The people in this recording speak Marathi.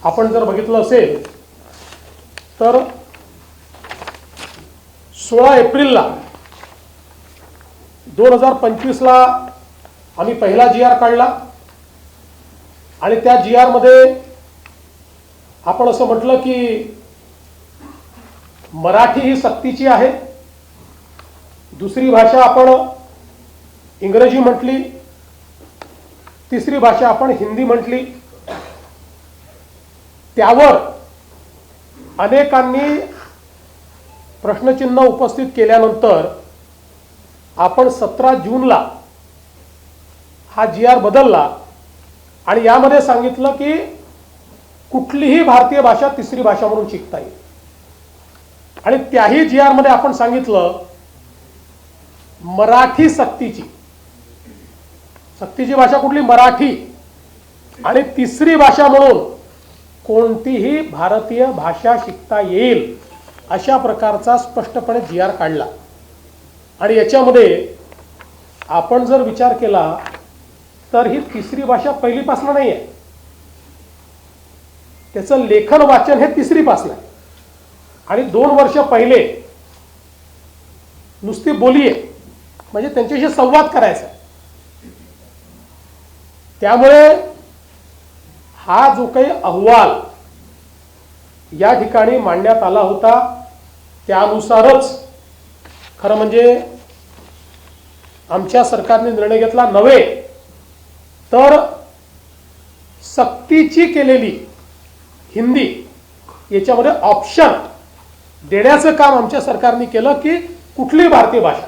आपण जर बघितलं असेल तर 16 एप्रिलला 2025ला आम्ही पहिला GR काढला आणि त्या GR मध्ये आपण असं म्हटलं की मराठी ही सक्तीची आहे, दुसरी भाषा आपण इंग्रजी म्हटली, तिसरी भाषा आपण हिंदी म्हटली। त्यावर अनेकांनी प्रश्नचिन्ह उपस्थित केल्यानंतर आपण 17 जूनला हा GR बदलला आणि यामध्ये सांगितलं की कुठलीही भारतीय भाषा तिसरी भाषा म्हणून शिकता येईल आणि त्याही GR मध्ये आपण सांगितलं मराठी सक्तीची भाषा कुठली मराठी आणि तिसरी भाषा म्हणून कोणतीही भारतीय भाषा शिकता येईल अशा प्रकारचा स्पष्टपणे GR काढला। आणि याच्यामध्ये आपण जर विचार केला तर ही तिसरी भाषा पहिलीपासून नाही आहे, त्याचं लेखन वाचन हे तिसरीपासून आहे आणि 2 वर्ष पहिले नुसती बोली आहे म्हणजे त्यांच्याशी संवाद करायचा। त्यामुळे हा जो काही अहवाल या ठिकाणी मांडण्यात आला होता त्यानुसारच खरं म्हणजे आमच्या सरकारने निर्णय घेतला नव्हे तर सक्तीची केलेली हिंदी याच्यामध्ये ऑप्शन देण्याचं काम आमच्या सरकारने केलं की कुठली भारतीय भाषा